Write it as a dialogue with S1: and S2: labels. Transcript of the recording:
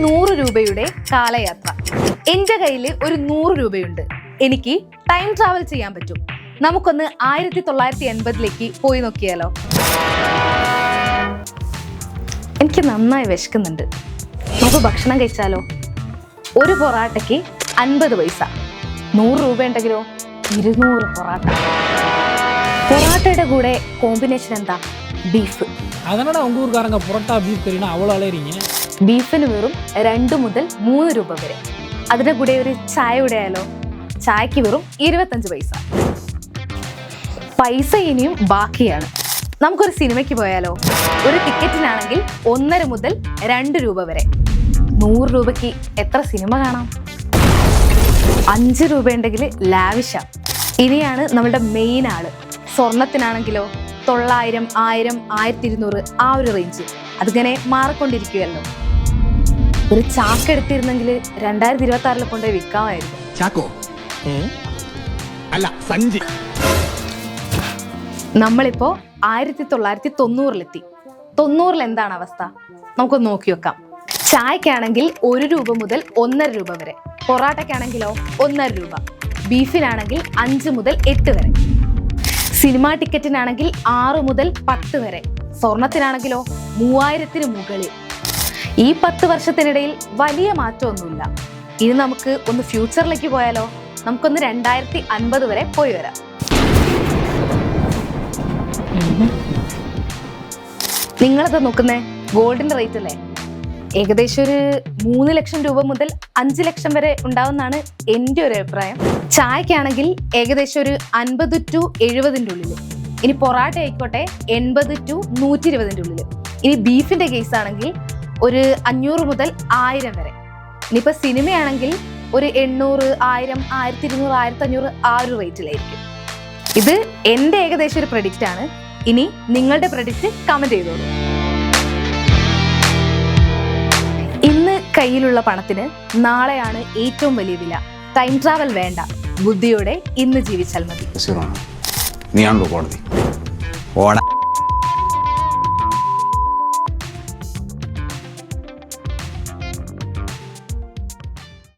S1: 100 രൂപയുടെ കാലയാത്ര. എൻ്റെ കയ്യിൽ ഒരു 100 രൂപയുണ്ട്. എനിക്ക് ടൈം ട്രാവൽ ചെയ്യാൻ പറ്റും. നമുക്കൊന്ന് 1980ലേക്ക് പോയി നോക്കിയാലോ? എനിക്ക് നന്നായി വിശക്കുന്നുണ്ട്. നമുക്ക് ഭക്ഷണം കഴിച്ചാലോ? ഒരു പൊറാട്ടയ്ക്ക് 50 പൈസ. 100 രൂപ ഉണ്ടെങ്കിലോ 200 പൊറാട്ട. പൊറാട്ടയുടെ കൂടെ കോമ്പിനേഷൻ എന്താ? ബീഫ്.
S2: அதனால உங்க ஊர்க்காரங்க புரோட்டா பீஃப் கறினா அவ்வளோ அலையறீங்க.
S1: ബീഫിന് വെറും 2 മുതൽ 3 രൂപ വരെ. അതിൻ്റെ കൂടെ ഒരു ചായ ഉടയാലോ? ചായക്ക് വെറും 25 പൈസ. പൈസ ഇനിയും ബാക്കിയാണ്. നമുക്കൊരു സിനിമയ്ക്ക് പോയാലോ? ഒരു ടിക്കറ്റിനാണെങ്കിൽ 1.5 മുതൽ 2 രൂപ വരെ. 100 രൂപയ്ക്ക് എത്ര സിനിമ കാണാം? 5 രൂപ ഉണ്ടെങ്കിൽ ലാവിഷ. ഇനിയാണ് നമ്മളുടെ മെയിൻ ആള്. സ്വർണത്തിനാണെങ്കിലോ 900, 1000, 1200 ആ ഒരു റേഞ്ച്. അതിങ്ങനെ മാറിക്കൊണ്ടിരിക്കുകയല്ലോ. ഒരു ചാക്ക് എടുത്തിരുന്നെങ്കിൽ 2026 കൊണ്ടുപോയി വിൽക്കാമായിരുന്നു.
S3: ചാക്കോ അല്ല സഞ്ചി.
S1: നമ്മളിപ്പോ 1990-ലെത്തി. 90-ൽ എന്താണ് അവസ്ഥ? നമുക്കൊന്ന് നോക്കി വെക്കാം. ചായക്കാണെങ്കിൽ 1 രൂപ മുതൽ 1.5 രൂപ വരെ. പൊറാട്ടയ്ക്കാണെങ്കിലോ 1.5 രൂപ. ബീഫിനാണെങ്കിൽ 5 മുതൽ 8 വരെ. സിനിമാ ടിക്കറ്റിനാണെങ്കിൽ 6 മുതൽ 10 വരെ. സ്വർണത്തിനാണെങ്കിലോ 3000-ന് മുകളിൽ. ഈ 10 വർഷത്തിനിടയിൽ വലിയ മാറ്റമൊന്നുമില്ല. ഇനി നമുക്ക് ഒന്ന് ഫ്യൂച്ചറിലേക്ക് പോയാലോ? നമുക്കൊന്ന് 2050 വരെ പോയി വരാം. നിങ്ങളത് നോക്കുന്നേ ഗോൾഡിന്റെ റേറ്റ് അല്ലേ? ഏകദേശം ഒരു 3 ലക്ഷം രൂപ മുതൽ 5 ലക്ഷം വരെ ഉണ്ടാവുന്നതാണ് എൻ്റെ ഒരു അഭിപ്രായം. ചായക്കാണെങ്കിൽ ഏകദേശം ഒരു 50 to 70-ൻ്റെ ഉള്ളിൽ. ഇനി പൊറാട്ട ആയിക്കോട്ടെ 80 to 120-ൻ്റെ ഉള്ളിൽ. ഇനി ബീഫിന്റെ കേസ് ആണെങ്കിൽ ഒരു 500 മുതൽ 1000 വരെ. ഇനിയിപ്പോൾ സിനിമയാണെങ്കിൽ ഒരു 800, 1000, 1200, 1500 ആ ഒരു റേറ്റിലായിരിക്കും. ഇത് എൻ്റെ ഏകദേശം ഒരു പ്രഡിക്റ്റ് ആണ്. ഇനി നിങ്ങളുടെ പ്രഡിക്റ്റ് കമന്റ് ചെയ്തോളൂ. ഇന്ന് കയ്യിലുള്ള പണത്തിന് നാളെയാണ് ഏറ്റവും വലിയ വില. ടൈം ട്രാവൽ വേണ്ട. ബുദ്ധിയോടെ ഇന്ന് ജീവിച്ചാൽ മതി.
S3: നീയാണല്ലോ കോടതി.